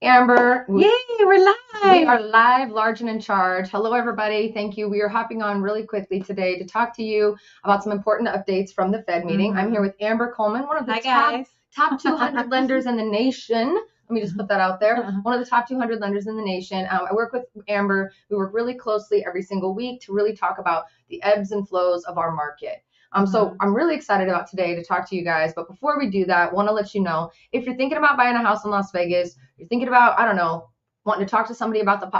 Amber, Yay, we're we live. are live, large and in charge. Hello, everybody. Thank you. We are hopping on really quickly today to talk to you about some important updates from the Fed meeting. I'm here with Amber Coleman, one of the Hi, guys. top 200 lenders in the nation. Let me just put that out there. One of the top 200 lenders in the nation. I work with Amber. We work really closely every single week to really talk about the ebbs and flows of our market. So I'm really excited about today to talk to you guys. But before we do that, I want to let you know, if you're thinking about buying a house in Las Vegas, you're thinking about, I don't know, wanting to talk to somebody about the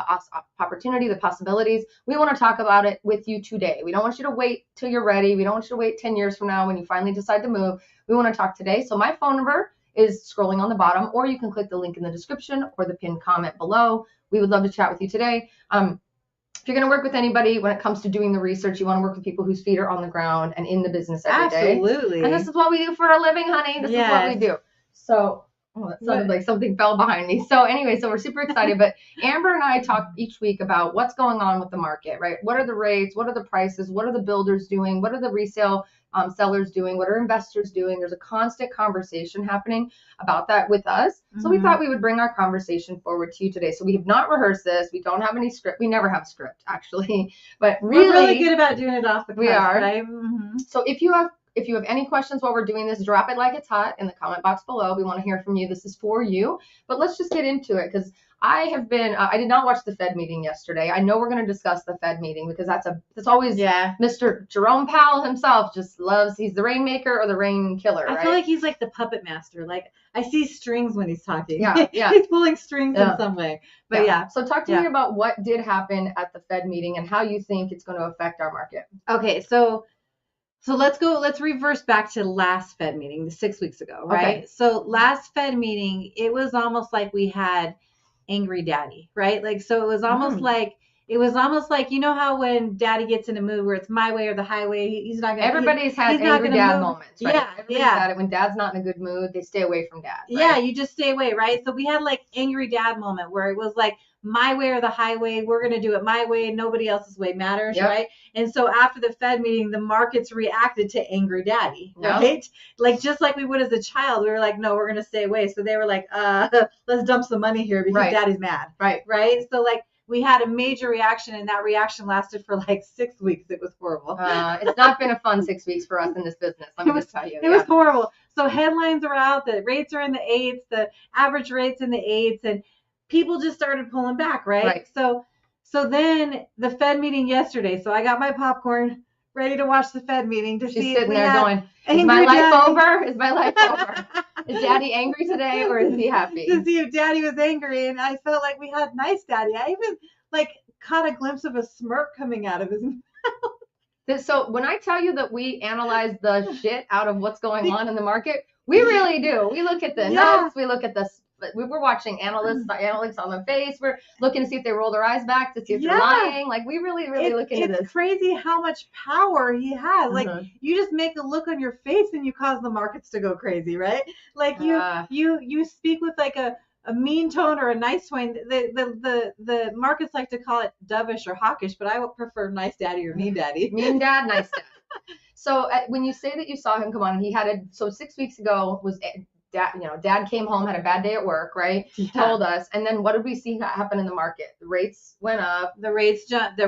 opportunity, the possibilities, we want to talk about it with you today. We don't want you to wait till you're ready. We don't want you to wait 10 years from now when you finally decide to move. We want to talk today. So my phone number is scrolling on the bottom, or you can click the link in the description or the pinned comment below. We would love to chat with you today. If you're going to work with anybody when it comes to doing the research, you want to work with people whose feet are on the ground and in the business every day. Absolutely. And this is what we do for a living, honey. This is what we do. So, that sounded like something fell behind me. So anyway, so we're super excited. But Amber and I talk each week about what's going on with the market, right? What are the rates? What are the prices? What are the builders doing? What are the resale sellers doing? What are investors doing? There's a constant conversation happening about that with us. So we thought we would bring our conversation forward to you today. So we have not rehearsed this. We don't have any script. We never have script, actually. But really, we're really good about doing it off the cuff. We are. Right? So if you have any questions while we're doing this, drop it like it's hot in the comment box below. We want to hear from you. This is for you. But let's just get into it, because I have been, I did not watch the Fed meeting yesterday. I know we're going to discuss the Fed meeting because that's always, Mr. Jerome Powell himself just loves, he's the rainmaker or the rain killer, right? I feel like he's like the puppet master. Like, I see strings when he's talking. Yeah. He's pulling strings in some way. But yeah. So talk to me about what did happen at the Fed meeting and how you think it's going to affect our market. Okay, so let's reverse back to last Fed meeting, 6 weeks ago, right? Okay. So last Fed meeting, it was almost like we had angry daddy, right? Like, so it was almost like, you know how when daddy gets in a mood where it's my way or the highway, he's not going to. Everybody's had angry dad moments, right? Yeah. Everybody's had it. When dad's not in a good mood, they stay away from dad. Right? Yeah, you just stay away, right? So we had like angry dad moment where it was like, my way or the highway, we're going to do it my way, nobody else's way matters, right? And so after the Fed meeting, the markets reacted to angry daddy, right? Like, just like we would as a child, we were like, no, we're going to stay away. So they were like, let's dump some money here because daddy's mad, right? So like, we had a major reaction, and that reaction lasted for like 6 weeks. It was horrible. It's not been a fun 6 weeks for us in this business. Let me just tell you. It was horrible. So headlines are out. The rates are in the 8s. The average rates in the 8s. And people just started pulling back, right? So then the Fed meeting yesterday. So I got my popcorn ready to watch the Fed meeting to see. She's sitting there going, is my life over? Is my life over? Is daddy angry today, or is he happy? To see if daddy was angry. And I felt like we had nice daddy. I even like caught a glimpse of a smirk coming out of his mouth. So when I tell you that we analyze the shit out of what's going on in the market, we really do. We look at the notes, we look at the, we're watching analytics on the face. We're looking to see if they roll their eyes back to see if they're lying. Like, we really look into this. It's crazy how much power he has. Like, you just make a look on your face and you cause the markets to go crazy, right? Like, you speak with like a mean tone or a nice tone. The markets like to call it dovish or hawkish, but I would prefer nice daddy or mean daddy. Mean dad, nice dad. So when you say that you saw him come on, he had so 6 weeks ago was dad came home, had a bad day at work, right? He told us. And then what did we see happen in the market? The rates went up. The rates jumped.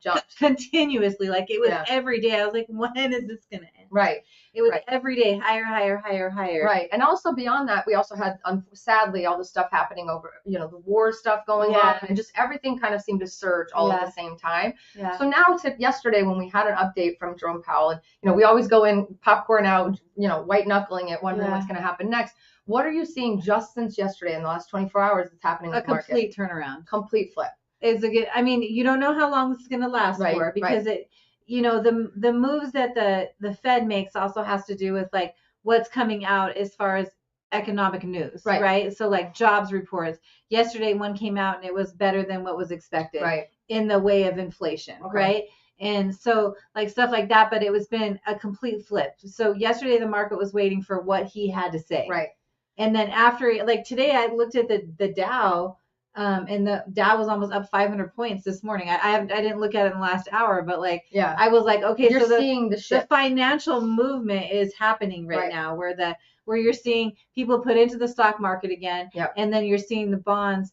Jumped continuously. Like, it was every day. I was like, when is this going to end? Right. It was every day higher. Right. And also beyond that, we also had, sadly, all the stuff happening over, the war stuff going on, and just everything kind of seemed to surge all at the same time. Yeah. So now to yesterday, when we had an update from Jerome Powell, and, we always go in popcorn out, white knuckling it, wondering what's going to happen next. What are you seeing just since yesterday in the last 24 hours that's happening in the market? A complete turnaround. Complete flip. You don't know how long this is going to last for, because the moves that the Fed makes also has to do with like what's coming out as far as economic news, right? So like jobs reports. Yesterday one came out and it was better than what was expected in the way of inflation, right? And so like stuff like that, but it was been a complete flip. So yesterday the market was waiting for what he had to say. Right. And then after, like today I looked at the Dow, and the Dow was almost up 500 points this morning. I didn't look at it in the last hour, but like, I was like, okay, you're so seeing the financial movement is happening right now, where where you're seeing people put into the stock market again, Yep. and then you're seeing the bonds,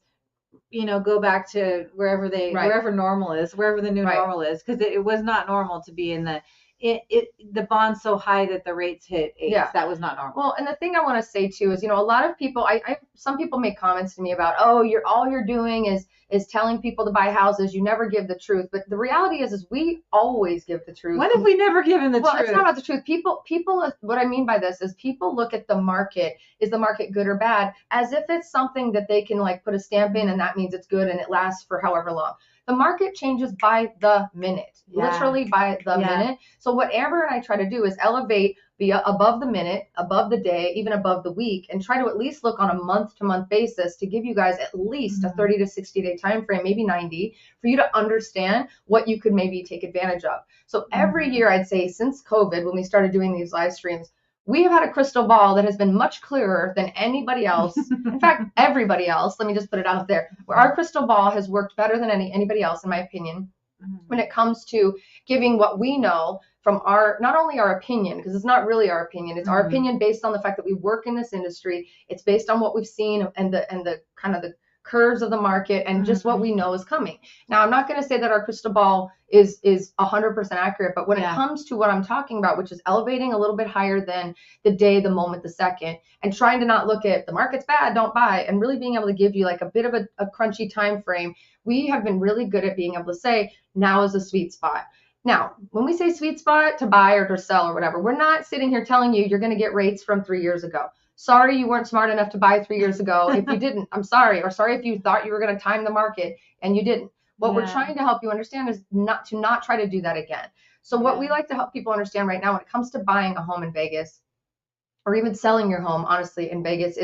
go back to wherever wherever normal is, wherever the new normal is, because it was not normal to be in the bond's so high that the rates hit 8. Yeah. That was not normal. Well, and the thing I want to say too is, a lot of people, some people make comments to me about, oh, all you're doing is telling people to buy houses. You never give the truth. But the reality is we always give the truth. When have we never given the truth? Well, it's not about the truth. People, what I mean by this is people look at the market. Is the market good or bad? As if it's something that they can like put a stamp in and that means it's good and it lasts for however long. The market changes by the minute, literally by the minute. So what Amber and I try to do is elevate above the minute, above the day, even above the week, and try to at least look on a month-to-month basis to give you guys at least a 30 to 60-day time frame, maybe 90, for you to understand what you could maybe take advantage of. So every year, I'd say since COVID, when we started doing these live streams, we have had a crystal ball that has been much clearer than anybody else. In fact, everybody else. Let me just put it out there. Where our crystal ball has worked better than anybody else, in my opinion, when it comes to giving what we know from not only our opinion, because it's not really our opinion. It's our opinion based on the fact that we work in this industry. It's based on what we've seen and the kind of the curves of the market and just what we know is coming. Now, I'm not going to say that our crystal ball is 100% accurate, but when it comes to what I'm talking about, which is elevating a little bit higher than the day, the moment, the second, and trying to not look at the market's bad, don't buy, and really being able to give you like a bit of a crunchy time frame, we have been really good at being able to say, now is a sweet spot. Now, when we say sweet spot to buy or to sell or whatever, we're not sitting here telling you you're going to get rates from 3 years ago. Sorry you weren't smart enough to buy 3 years ago. If you didn't, I'm sorry. Or sorry if you thought you were going to time the market and you didn't. What we're trying to help you understand is not try to do that again. So what we like to help people understand right now when it comes to buying a home in Vegas, or even selling your home, honestly, in Vegas,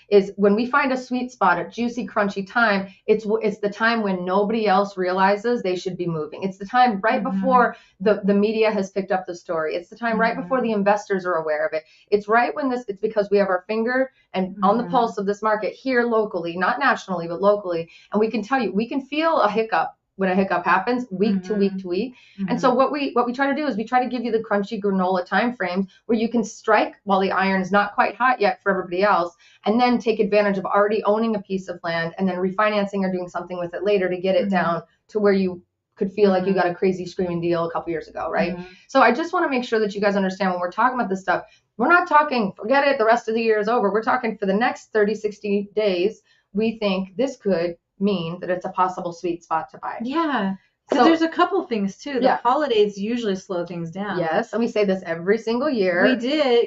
is when we find a sweet spot, a juicy, crunchy time, it's the time when nobody else realizes they should be moving. It's the time right before the media has picked up the story. It's the time right before the investors are aware of it. It's right when it's because we have our finger and on the pulse of this market here locally, not nationally, but locally. And we can tell you, we can feel a hiccup when a hiccup happens week to week to week. And so what we try to do is we try to give you the crunchy granola time frames where you can strike while the iron is not quite hot yet for everybody else, and then take advantage of already owning a piece of land and then refinancing or doing something with it later to get it down to where you could feel like you got a crazy screaming deal a couple years ago, right? So I just want to make sure that you guys understand when we're talking about this stuff, we're not talking, forget it, the rest of the year is over. We're talking for the next 30, 60 days, we think this could mean that it's a possible sweet spot to buy. Yeah. Because there's a couple things too. The holidays usually slow things down. Yes. And we say this every single year.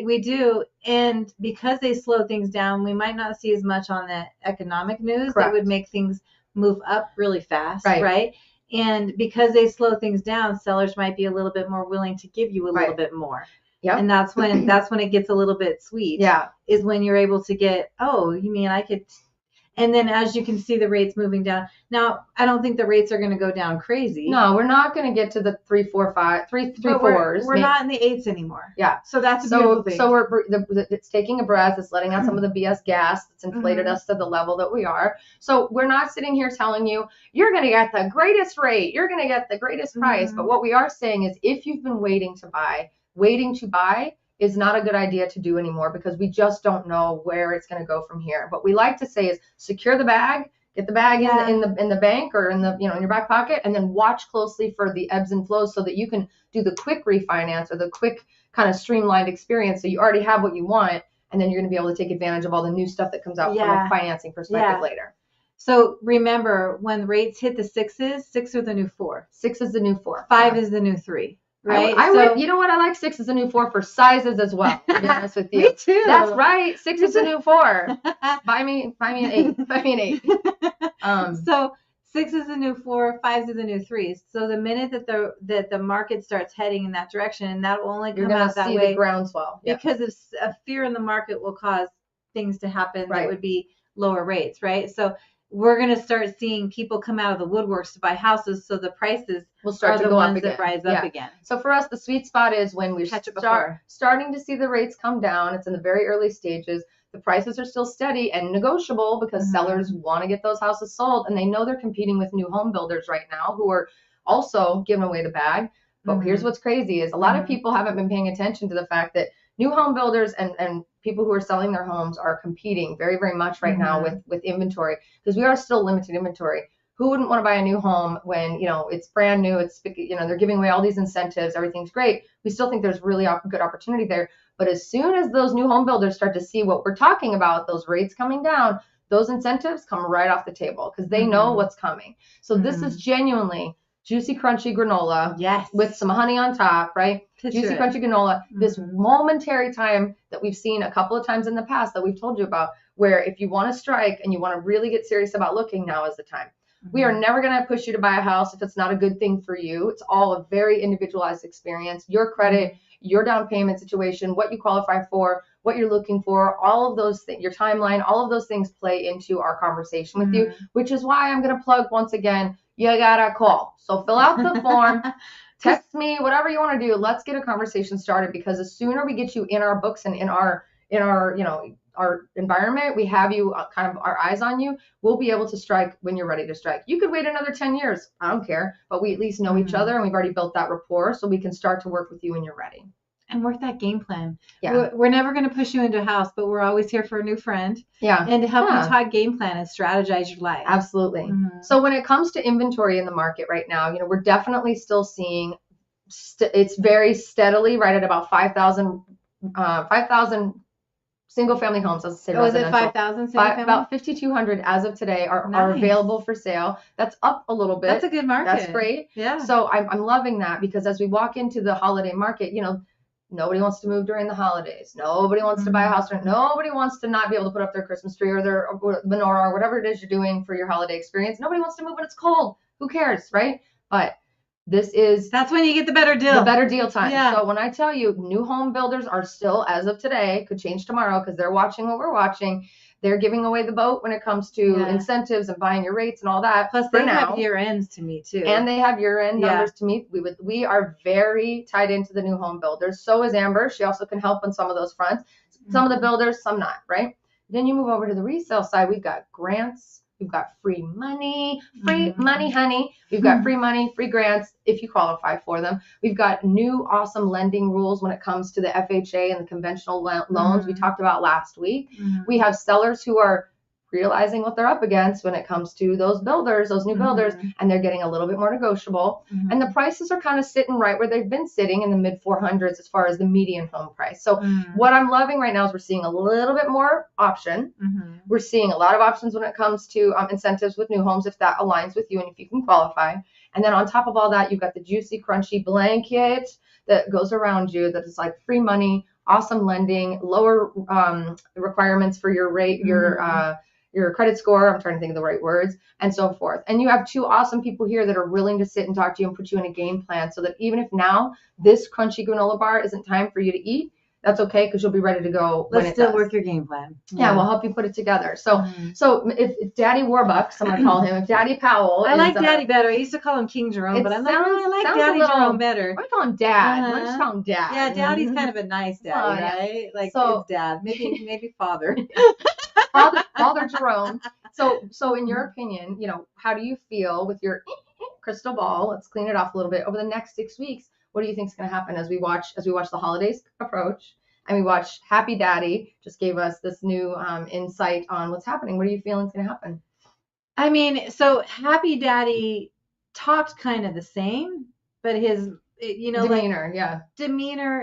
We do. And because they slow things down, we might not see as much on the economic news that would make things move up really fast. Right. And because they slow things down, sellers might be a little bit more willing to give you a little bit more. Yeah. And that's when it gets a little bit sweet. Yeah. Is when you're able to get, oh, you mean I could. And then as you can see the rates moving down. Now, I don't think the rates are going to go down crazy. No, we're not going to get to the 3, 4, 5, 3, 4s. We're not in the 8s anymore. Yeah. So that's a beautiful thing. So it's taking a breath. It's letting out some of the BS gas that's inflated us to the level that we are. So we're not sitting here telling you, you're going to get the greatest rate. You're going to get the greatest price. But what we are saying is if you've been waiting to buy is not a good idea to do anymore because we just don't know where it's going to go from here. What we like to say is secure the bag, get the bag in the bank or in in your back pocket, and then watch closely for the ebbs and flows so that you can do the quick refinance or the quick kind of streamlined experience. So you already have what you want, and then you're going to be able to take advantage of all the new stuff that comes out from a financing perspective later. So remember, when rates hit the 6s, 6 are the new 4. 6 is the new 4. 5 is the new 3. Right. You know what? I like 6 as a new 4 for sizes as well. To be honest with you. Me too. That's right. 6 is a new 4. Buy me an 8. Buy me an 8. So 6 is the new 4. 5 is the new 3s. So the minute that the market starts heading in that direction, and that will only come out that way, the groundswell because of fear in the market will cause things to happen that would be lower rates, right? So we're going to start seeing people come out of the woodworks to buy houses, so the prices will start to go up again. That rise up again. So for us, the sweet spot is when we're starting to see the rates come down. It's in the very early stages. The prices are still steady and negotiable because sellers want to get those houses sold, and they know they're competing with new home builders right now who are also giving away the bag. But here's what's crazy is a lot of people haven't been paying attention to the fact that new home builders and people who are selling their homes are competing very, very much right now with inventory, because we are still limited inventory. Who wouldn't want to buy a new home when, it's brand new, it's, they're giving away all these incentives, everything's great. We still think there's really good opportunity there. But as soon as those new home builders start to see what we're talking about, those rates coming down, those incentives come right off the table because they know what's coming. So this is genuinely juicy, crunchy granola with some honey on top, right? Juicy, crunchy granola. This momentary time that we've seen a couple of times in the past that we've told you about, where if you want to strike and you want to really get serious about looking, now is the time. We are never going to push you to buy a house if it's not a good thing for you. It's all a very individualized experience. Your credit, your down payment situation, what you qualify for, what you're looking for, all of those things, your timeline, all of those things play into our conversation with you, which is why I'm going to plug once again, you gotta call. So fill out the form, text me, whatever you want to do. Let's get a conversation started, because the sooner we get you in our books and in our our environment, we have you kind of our eyes on you, we'll be able to strike when you're ready to strike. You could wait another 10 years. I don't care. But we at least know each other, and we've already built that rapport, so we can start to work with you when you're ready. And work that game plan. Yeah. We're never going to push you into a house, but we're always here for a new friend. Yeah. And to help you talk game plan and strategize your life. Absolutely. So when it comes to inventory in the market right now, we're definitely still seeing it's very steadily right at about 5,000 single family homes. As I say, is it 5,000 single family? About 5,200 as of today are available for sale. That's up a little bit. That's a good market. That's great. Yeah. So I'm loving that, because as we walk into the holiday market, nobody wants to move during the holidays. Nobody wants to buy a house. Nobody wants to not be able to put up their Christmas tree or their menorah or whatever it is you're doing for your holiday experience. Nobody wants to move when it's cold. Who cares, right? But that's when you get the better deal. The better deal time. Yeah. So when I tell you, new home builders are still, as of today, could change tomorrow because they're watching what we're watching. They're giving away the boat when it comes to incentives and buying your rates and all that. Plus, they have year ends to meet too. And they have year end numbers to meet. We are very tied into the new home builders. So is Amber. She also can help on some of those fronts. Some of the builders, some not, right? Then you move over to the resale side. We've got grants. We've got free money, honey. We've got free money, free grants if you qualify for them. We've got new awesome lending rules when it comes to the FHA and the conventional loans we talked about last week. We have sellers who are realizing what they're up against when it comes to those builders, those new builders, and they're getting a little bit more negotiable. And the prices are kind of sitting right where they've been sitting in the mid 400s as far as the median home price. So what I'm loving right now is we're seeing a little bit more option. We're seeing a lot of options when it comes to incentives with new homes, if that aligns with you and if you can qualify. And then on top of all that, you've got the juicy, crunchy blanket that goes around you that is like free money, awesome lending, lower requirements for your rate, your credit score, I'm trying to think of the right words, and so forth. And you have two awesome people here that are willing to sit and talk to you and put you in a game plan, so that even if now this crunchy granola bar isn't time for you to eat, that's okay, because you'll be ready to go when Let's still work your game plan. Yeah, we'll help you put it together. So if Daddy Warbucks, I'm going to call him, if Daddy Powell I like Daddy better. I used to call him King Jerome, but I like Daddy Jerome better. I call him Dad. I just call him Dad. Yeah, Daddy's kind of a nice daddy, right? Like his dad. Maybe father. Father Jerome. So in your opinion, how do you feel with your crystal ball? Let's clean it off a little bit. Over the next 6 weeks, what do you think is going to happen as we watch the holidays approach, and we watch Happy Daddy just gave us this new insight on what's happening? What are you feeling is going to happen? I mean, so Happy Daddy talked kind of the same, but his demeanor, demeanor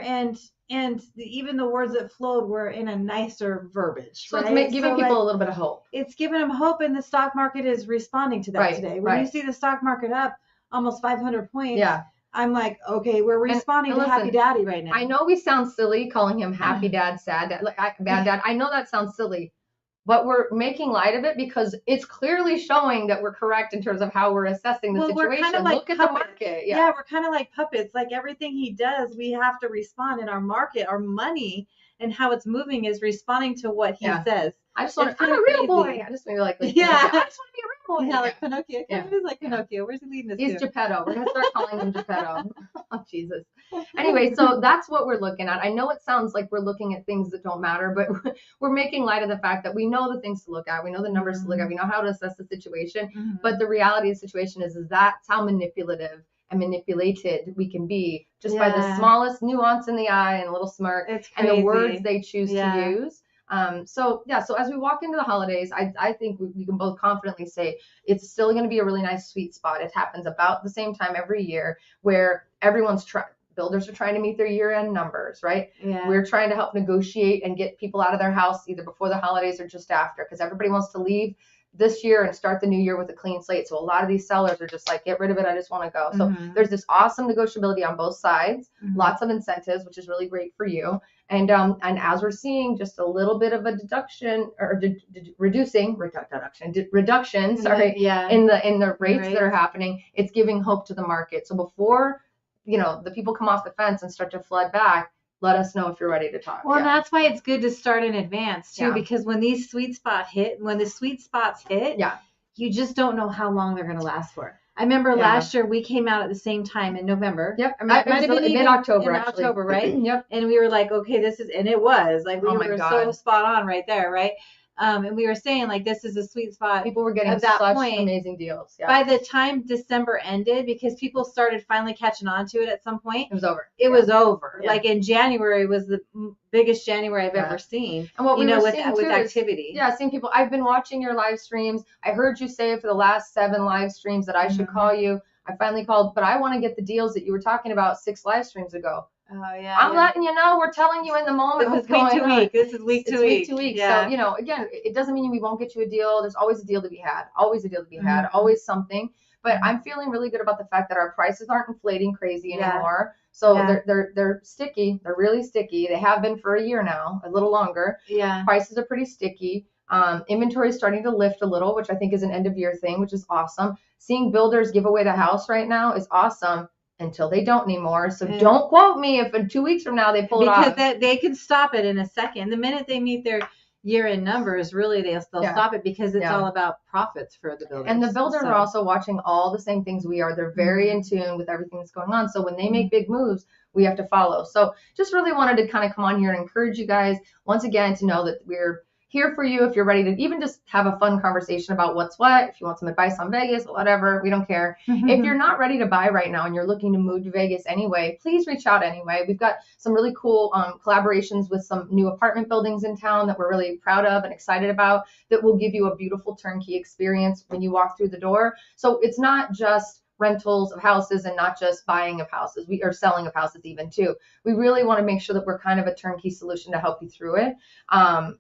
and even the words that flowed were in a nicer verbiage. So right? it's giving people a little bit of hope. It's giving them hope, and the stock market is responding to that today. When you see the stock market up almost 500 points, I'm like, okay, we're responding to Happy Daddy right now. I know we sound silly calling him Happy Dad, Sad Dad, Bad Dad. I know that sounds silly, but we're making light of it because it's clearly showing that we're correct in terms of how we're assessing the situation. We're kind of like Look at the market. Yeah, we're kind of like puppets. Like everything he does, we have to respond in our market. Our money and how it's moving is responding to what he says. I just want to, I'm a real boy. I just maybe like I just want to be a real boy. Yeah, like Pinocchio. It is like Pinocchio. Where's he leading us He's Geppetto. We're going to start calling him Geppetto. Oh, Jesus. Anyway, so that's what we're looking at. I know it sounds like we're looking at things that don't matter, but we're making light of the fact that we know the things to look at. We know the numbers to look at. We know how to assess the situation. But the reality of the situation is that's how manipulative and manipulated we can be just by the smallest nuance in the eye and a little smirk and the words they choose to use. So as we walk into the holidays, I think we can both confidently say it's still going to be a really nice sweet spot. It happens about the same time every year where builders are trying to meet their year-end numbers, right? Yeah. We're trying to help negotiate and get people out of their house either before the holidays or just after, because everybody wants to leave this year and start the new year with a clean slate. So a lot of these sellers are just like, get rid of it. I just want to go. So there's this awesome negotiability on both sides, lots of incentives, which is really great for you. And as we're seeing just a little bit of a reduction, in the rates that are happening, it's giving hope to the market. So before, the people come off the fence and start to flood back, let us know if you're ready to talk. Well, that's why it's good to start in advance too, because when the sweet spots hit, you just don't know how long they're going to last for. I remember last year we came out at the same time in November. Yep. It might have been mid-October, actually. October, right? Yep. And we were like, okay, and it was like, we were so spot on right there, right? And we were saying like, this is a sweet spot. People were getting such amazing deals. Yeah. By the time December ended, because people started finally catching on to it at some point, it was over. It was over. Yeah. Like in January was the biggest January I've ever seen. And what we were seeing with activity. Seeing people. I've been watching your live streams. I heard you say for the last 7 live streams that I should call you. I finally called, but I want to get the deals that you were talking about 6 live streams ago. Oh yeah. I'm letting you know. We're telling you in the moment what's going on. This is week to week. Yeah. So again, it doesn't mean we won't get you a deal. There's always a deal to be had. Always a deal to be had. Always something. But I'm feeling really good about the fact that our prices aren't inflating crazy anymore. So they're sticky. They're really sticky. They have been for a year now, a little longer. Yeah. Prices are pretty sticky. Inventory is starting to lift a little, which I think is an end of year thing, which is awesome. Seeing builders give away the house right now is awesome. Until they don't anymore. So don't quote me if in 2 weeks from now they pull it off. Because they can stop it in a second. The minute they meet their year-end numbers, really they'll stop it because it's all about profits for the builders. And the builders are also watching all the same things we are. They're very in tune with everything that's going on. So when they make big moves, we have to follow. So just really wanted to kind of come on here and encourage you guys once again to know that we're here for you if you're ready to even just have a fun conversation about what's what. If you want some advice on Vegas, whatever, we don't care. If you're not ready to buy right now and you're looking to move to Vegas anyway, please reach out anyway. We've got some really cool collaborations with some new apartment buildings in town that we're really proud of and excited about that will give you a beautiful turnkey experience when you walk through the door. So it's not just rentals of houses and not just buying of houses. We are selling of houses even too. We really want to make sure that we're kind of a turnkey solution to help you through it.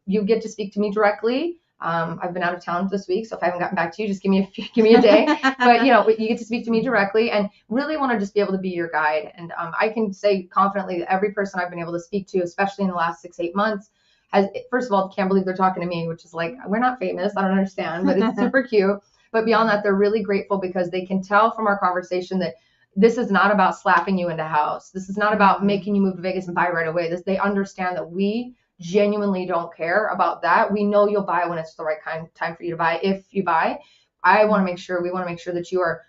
You get to speak to me directly. I've been out of town this week, so if I haven't gotten back to you, just give me a day. But you get to speak to me directly, and really want to just be able to be your guide. And I can say confidently that every person I've been able to speak to, especially in the last 6-8 months, has, first of all, can't believe they're talking to me, which is like, we're not famous. I don't understand, but it's super cute. But beyond that, they're really grateful because they can tell from our conversation that this is not about slapping you into house. This is not about making you move to Vegas and buy right away. They understand that we genuinely don't care about that. We know you'll buy when it's the right time for you to buy. If you buy, we want to make sure that you are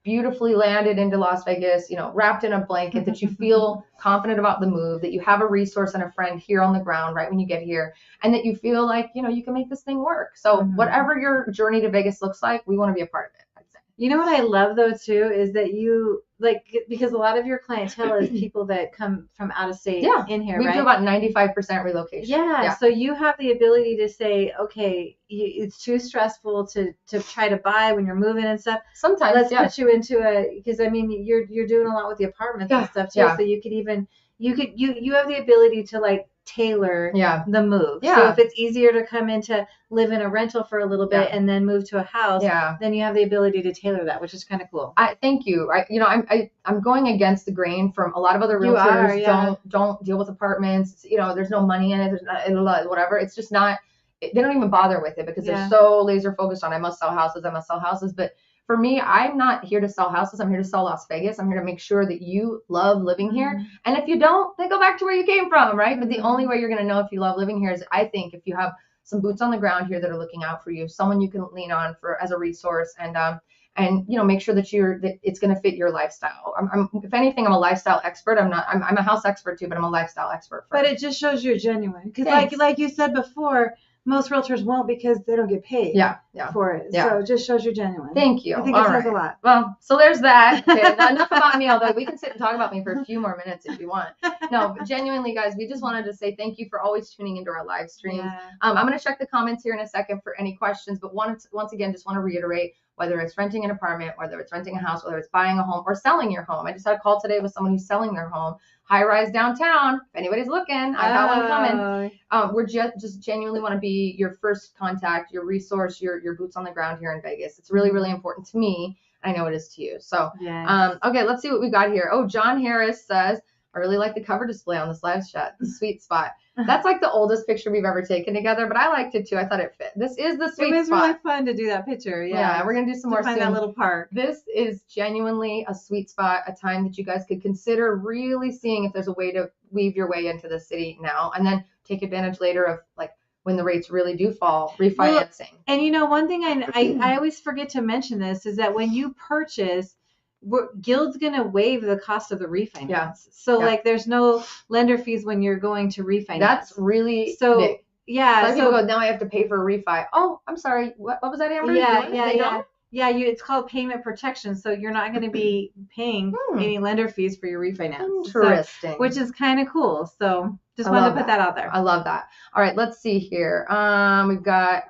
beautifully landed into Las Vegas, wrapped in a blanket, that you feel confident about the move, that you have a resource and a friend here on the ground right when you get here, and that you feel like, you can make this thing work. So whatever your journey to Vegas looks like, we want to be a part of it, I'd say. You know what I love though too is that you because a lot of your clientele is people that come from out of state in here, we right? do about 95% relocation. Yeah. So you have the ability to say, okay, it's too stressful to try to buy when you're moving and stuff. Sometimes, let's put you into because you're doing a lot with the apartments and stuff too. So you have the ability to tailor the move. So if it's easier to come into live in a rental for a little bit and then move to a house, then you have the ability to tailor that, which is kind of cool. Thank you. I'm going against the grain from a lot of other realtors. Don't deal with apartments. There's no money in it. There's not whatever. It's just not. They don't even bother with it because they're so laser focused on I must sell houses. But for me, I'm not here to sell houses. I'm here to sell Las Vegas. I'm here to make sure that you love living here. And if you don't, then go back to where you came from, right? But the only way you're going to know if you love living here is, I think, if you have some boots on the ground here that are looking out for you, someone you can lean on as a resource, and make sure that it's going to fit your lifestyle. If anything, I'm a lifestyle expert. I'm a house expert too, but I'm a lifestyle expert. But it just shows you're genuine because, like you said before, most realtors won't because they don't get paid for it. Yeah. So it just shows you're genuine. Thank you. I think it says a lot. Well, so there's that. Okay, enough about me, although we can sit and talk about me for a few more minutes if you want. No, but genuinely, guys, we just wanted to say thank you for always tuning into our live streams. Yeah. I'm going to check the comments here in a second for any questions, but once again, just want to reiterate, whether it's renting an apartment, whether it's renting a house, whether it's buying a home or selling your home. I just had a call today with someone who's selling their home, high rise downtown. If anybody's looking, I got one coming. We're just genuinely want to be your first contact, your resource, your boots on the ground here in Vegas. It's really, really important to me. I know it is to you. So, okay, let's see what we got here. Oh, John Harris says, I really like the cover display on this live chat, the sweet spot. That's like the oldest picture we've ever taken together, but I liked it too. I thought it fit. This is the sweet spot. It was really fun to do that picture. Yeah, we're going to do some more soon. Find that little park. This is genuinely a sweet spot, a time that you guys could consider really seeing if there's a way to weave your way into the city now and then take advantage later of like when the rates really do fall, refinancing. Well, and you know, one thing I always forget to mention this is that when you purchase, Guild's going to waive the cost of the refinance. Yeah. So like there's no lender fees when you're going to refinance. That's really big. Yeah. People go, now I have to pay for a refi. Oh, I'm sorry. What was that, Amber? Yeah, it's called payment protection. So you're not going to be paying any lender fees for your refinance. Interesting. So, which is kind of cool. So just wanted to put that out there. I love that. All right, let's see here. We've got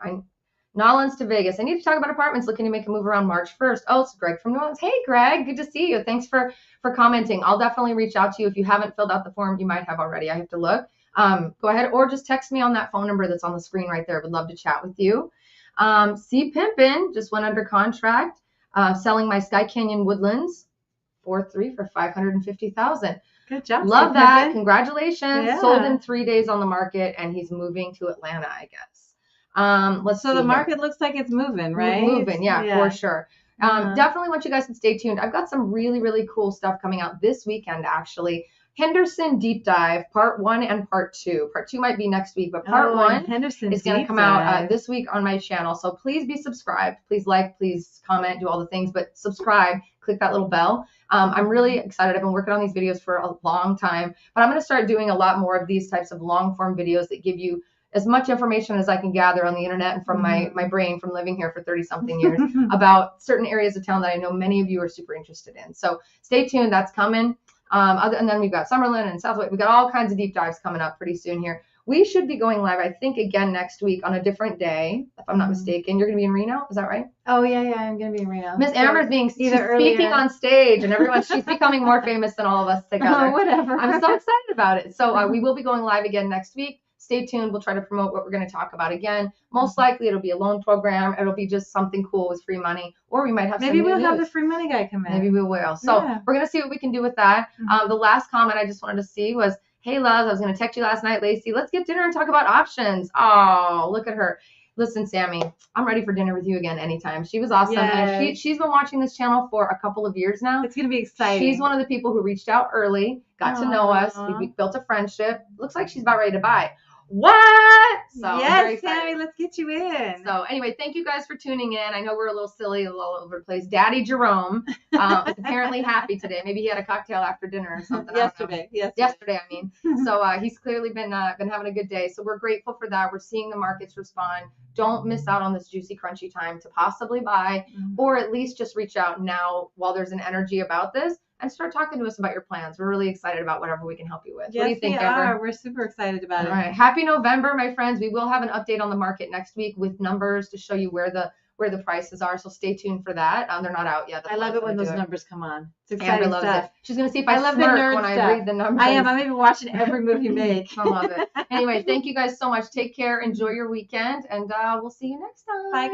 Nolans to Vegas. I need to talk about apartments looking to make a move around March 1st. Oh, it's Greg from Nolans. Hey, Greg. Good to see you. Thanks for commenting. I'll definitely reach out to you. If you haven't filled out the form, you might have already. I have to look. Go ahead or just text me on that phone number that's on the screen right there. Would love to chat with you. C. Pimpin just went under contract, selling my Sky Canyon Woodlands 4-3 for $550,000. Good job. Love that. Congratulations. Yeah. Sold in 3 days on the market, and he's moving to Atlanta, I guess. Let's see. So the market looks like it's moving, right? Moving, yeah, for sure. Definitely want you guys to stay tuned. I've got some really, really cool stuff coming out this weekend, actually. Henderson Deep Dive, Part 1 and Part 2. Part 2 might be next week, but Part 1 is going to come out this week on my channel. So please be subscribed. Please like, please comment, do all the things, but subscribe. Click that little bell. I'm really excited. I've been working on these videos for a long time, but I'm going to start doing a lot more of these types of long-form videos that give you as much information as I can gather on the internet and from my brain from living here for 30-something years about certain areas of town that I know many of you are super interested in. So stay tuned. That's coming. And then we've got Summerlin and Southway. We've got all kinds of deep dives coming up pretty soon here. We should be going live, I think, again next week on a different day, if I'm not mistaken. You're going to be in Reno? Is that right? Oh, yeah, I'm going to be in Reno. Miss Amber's speaking on stage, and she's becoming more famous than all of us together. Oh, whatever. I'm so excited about it. So we will be going live again next week. Stay tuned. We'll try to promote what we're going to talk about again. Most likely it'll be a loan program. It'll be just something cool with free money, or we might have maybe we'll have the free money guy come in. Maybe we will. So we're going to see what we can do with that. The last comment I just wanted to see was, hey, loves, I was going to text you last night, Laci. Let's get dinner and talk about options. Oh, look at her. Listen, Sammy, I'm ready for dinner with you again anytime. She was awesome. Yes. And she's been watching this channel for a couple of years now. It's going to be exciting. She's one of the people who reached out early, got to know us. We built a friendship. Looks like she's about ready to buy. What? So yes, Sammy, let's get you in. So anyway, thank you guys for tuning in. I know we're a little silly, a little all over the place. Daddy Jerome was apparently happy today. Maybe he had a cocktail after dinner or something. Yesterday, I mean. So he's clearly been having a good day. So we're grateful for that. We're seeing the markets respond. Don't miss out on this juicy, crunchy time to possibly buy, or at least just reach out now while there's an energy about this. And start talking to us about your plans. We're really excited about whatever we can help you with. Yes, what do you think, Amber? We're super excited about it. All right. Happy November, my friends. We will have an update on the market next week with numbers to show you where the prices are. So stay tuned for that. They're not out yet. I love it when those numbers come on. It's exciting Amber stuff. It. She's going to see if I love smirk the nerd when stuff. I read the numbers. I am. I'm even watching every move you make. I love it. Anyway, thank you guys so much. Take care. Enjoy your weekend. And we'll see you next time. Bye.